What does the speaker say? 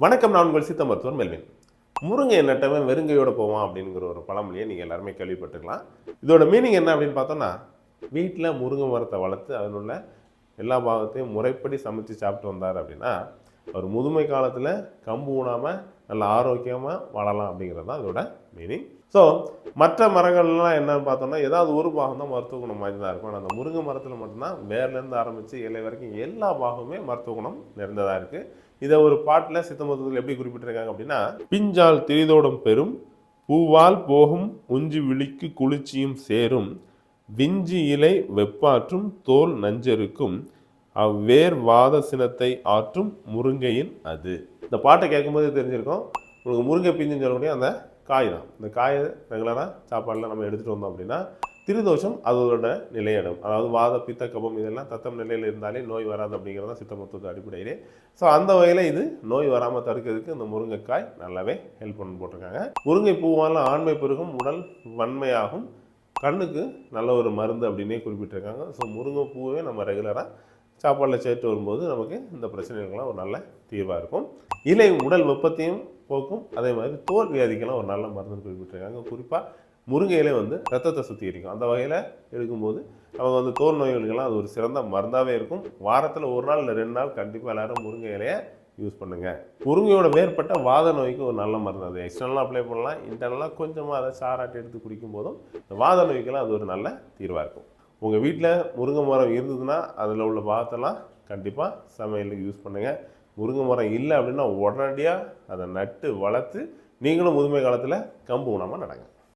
வணக்கம், நான் உங்கள் சித்த மருத்துவர் மெல்வின். முருங்கை நட்டவன் வெறுங்கையோட போவான் அப்படிங்கிற ஒரு பழமொழியை நீங்கள் எல்லாருமே கேள்விப்பட்டிருக்கலாம். இதோட மீனிங் என்ன அப்படின்னு பார்த்தோம்னா, வீட்டில் முருங்கை மரத்தை வளர்த்து அதில் உள்ள எல்லா பாகத்தையும் முறைப்படி சமைச்சு சாப்பிட்டு வந்தார் அப்படின்னா, அவர் முதுமை காலத்தில் கம்பு ஊனாமல் நல்ல ஆரோக்கியமாக வாழலாம் அப்படிங்கிறது தான் அதோட மீனிங். ஸோ மற்ற மரங்கள்லாம் என்னன்னு பார்த்தோம்னா, ஏதாவது ஒரு பாகம் தான் மருத்துவ குணம் மாதிரி தான் இருக்கும். ஆனால் அந்த முருங்கை மரத்தில் மட்டும்தான் வேர்லேருந்து ஆரம்பித்து இலை வரைக்கும் எல்லா பாகமுமே மருத்துவ குணம் நிறைந்ததாக இருக்குது. இதை ஒரு பாட்டில் சித்த மருத்துவத்தில் எப்படி குறிப்பிட்டிருக்காங்க அப்படின்னா, பிஞ்சால் திரிதோடும் பெரும் பூவால் போகும் உஞ்சி விழிக்கு குளிர்ச்சியும் சேரும் விஞ்சி இலை வெப்பாற்றும் தோல் நஞ்சருக்கும் அவ்வேர் வாத சினத்தை ஆற்றும் முருங்கையின் அது. இந்த பாட்டை கேட்கும்போது தெரிஞ்சிருக்கும், உங்களுக்கு முருங்கை பிஞ்சுன்னு சொல்லக்கூடிய அந்த காய் தான். இந்த காயை ரெகுலராக சாப்பாடில் நம்ம எடுத்துகிட்டு வந்தோம் அப்படின்னா திரிதோஷம் அதோட நிலையிடும். அதாவது வாத பித்த கபம் இதெல்லாம் தத்தம் நிலையில் இருந்தாலே நோய் வராது அப்படிங்கிறத சித்த மருத்துவ அடிப்படையிலே. ஸோ அந்த வகையில் இது நோய் வராமல் தடுக்கிறதுக்கு இந்த முருங்கைக்காய் நல்லாவே ஹெல்ப் பண்ணு போட்டிருக்காங்க. முருங்கை பூவால் ஆண்மை பெருகும், உடல் வன்மையாகும், கண்ணுக்கு நல்ல ஒரு மருந்து அப்படின்னே குறிப்பிட்டிருக்காங்க. ஸோ முருங்கை பூவே நம்ம ரெகுலராக சாப்பாடில் சேர்த்து வரும்போது நமக்கு இந்த பிரச்சனைகள்லாம் ஒரு நல்ல தீர்வாக இருக்கும். இலை உடல் வெப்பத்தையும் போக்கும், அதே மாதிரி தோல் வியாதிக்கெல்லாம் ஒரு நல்ல மருந்துன்னு குறிப்பிட்டிருக்காங்க. குறிப்பாக முருங்கை இலை ரத்தத்தை சுத்திகரிக்கும். அந்த வகையில் எடுக்கும்போது அவங்க தோல் நோய்களுக்கெல்லாம் அது ஒரு சிறந்த மருந்தாகவே இருக்கும். வாரத்தில் ஒரு நாள் இல்லை 2 நாள் கண்டிப்பாக எல்லோரும் முருங்கை இலையை யூஸ் பண்ணுங்கள். முருங்கையோட வேறுபட்ட வாத நோய்க்கு ஒரு நல்ல மருந்து. அது எக்ஸ்டர்னலாக அப்ளை பண்ணலாம், இன்டர்னலாக கொஞ்சமாக அதை சாராட்டி எடுத்து குடிக்கும் போதும் இந்த வாத நோய்க்கெல்லாம் அது ஒரு நல்ல தீர்வாக இருக்கும். உங்கள் வீட்டில் முருங்கை மரம் இருந்ததுன்னா அதில் உள்ள பாகத்தெல்லாம் கண்டிப்பாக சமையலுக்கு யூஸ் பண்ணுங்கள். முருங்கை மரம் இல்லை அப்படின்னா உடனடியாக அதை நட்டு வளர்த்து நீங்களும் முதுமை காலத்தில் கம்பு ஊனாமல் நடங்க.